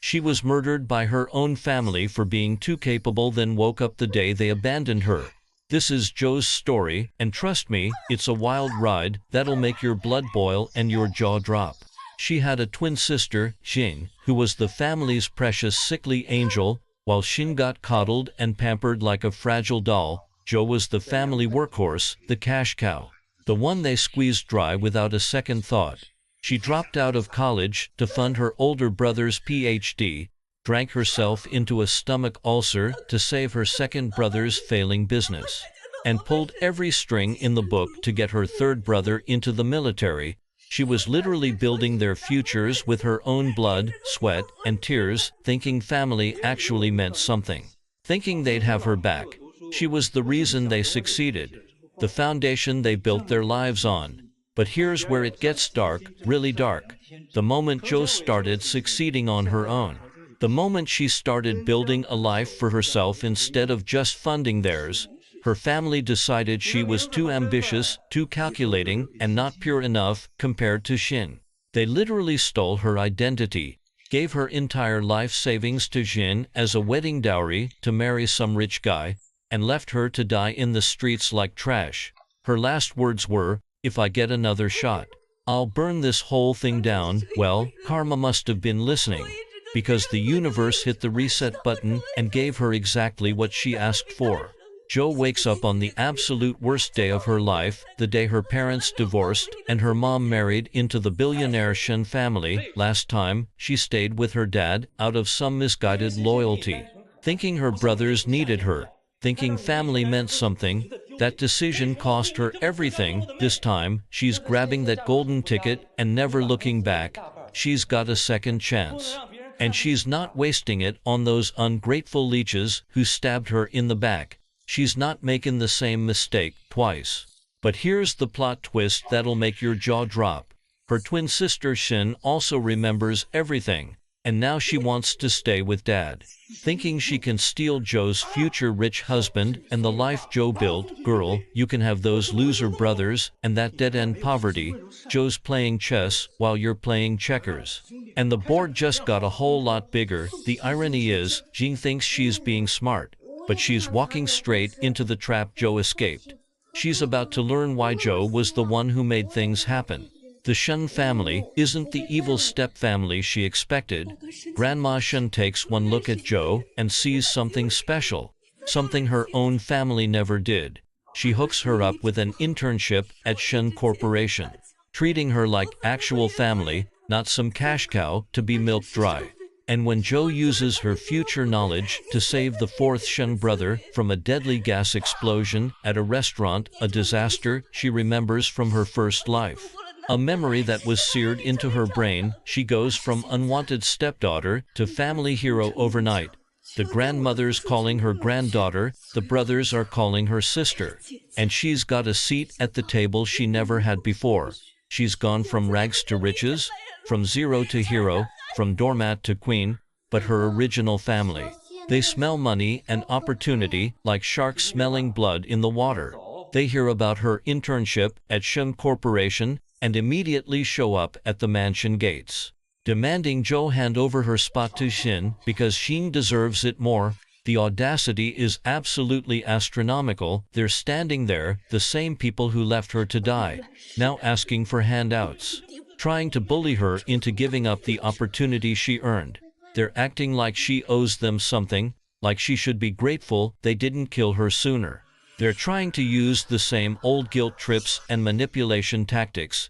She was murdered by her own family for being too capable, then woke up the day they abandoned her. This is Joe's story, and trust me, it's a wild ride that'll make your blood boil and your jaw drop. She had a twin sister, Xin, who was the family's precious sickly angel. While Xin got coddled and pampered like a fragile doll, Joe was the family workhorse, the cash cow, the one they squeezed dry without a second thought. She dropped out of college to fund her older brother's PhD, drank herself into a stomach ulcer to save her second brother's failing business, and pulled every string in the book to get her third brother into the military. She was literally building their futures with her own blood, sweat, and tears, thinking family actually meant something, thinking they'd have her back. She was the reason they succeeded, the foundation they built their lives on. But here's where it gets dark, really dark. The moment Joe started succeeding on her own, the moment she started building a life for herself instead of just funding theirs, her family decided she was too ambitious, too calculating, and not pure enough compared to Xin. They literally stole her identity, gave her entire life savings to Xin as a wedding dowry to marry some rich guy, and left her to die in the streets like trash. Her last words were, "If I get another shot, I'll burn this whole thing down." Well, karma must have been listening, because the universe hit the reset button and gave her exactly what she asked for. Joe wakes up on the absolute worst day of her life, the day her parents divorced and her mom married into the billionaire Shen family. Last time, she stayed with her dad out of some misguided loyalty, thinking her brothers needed her, thinking family meant something. That decision cost her everything. This time, she's grabbing that golden ticket and never looking back. She's got a second chance. And she's not wasting it on those ungrateful leeches who stabbed her in the back. She's not making the same mistake twice. But here's the plot twist that'll make your jaw drop. Her twin sister Xin also remembers everything, and now she wants to stay with Dad, thinking she can steal Joe's future rich husband and the life Joe built. Girl, you can have those loser brothers and that dead-end poverty. Joe's playing chess while you're playing checkers. And the board just got a whole lot bigger. The irony is, Jean thinks she's being smart, but she's walking straight into the trap Joe escaped. She's about to learn why Joe was the one who made things happen. The Shen family isn't the evil step-family she expected. Grandma Shen takes one look at Joe and sees something special, something her own family never did. She hooks her up with an internship at Shen Corporation, treating her like actual family, not some cash cow to be milked dry. And when Joe uses her future knowledge to save the fourth Shen brother from a deadly gas explosion at a restaurant, a disaster she remembers from her first life, a memory that was seared into her brain, she goes from unwanted stepdaughter to family hero overnight. The grandmother's calling her granddaughter, the brothers are calling her sister, and she's got a seat at the table she never had before. She's gone from rags to riches, from zero to hero, from doormat to queen. But her original family, they smell money and opportunity like sharks smelling blood in the water. They hear about her internship at Shen Corporation and immediately show up at the mansion gates, demanding Joe hand over her spot to Xin because Xin deserves it more. The audacity is absolutely astronomical. They're standing there, the same people who left her to die, now asking for handouts, trying to bully her into giving up the opportunity she earned. They're acting like she owes them something, like she should be grateful they didn't kill her sooner. They're trying to use the same old guilt trips and manipulation tactics,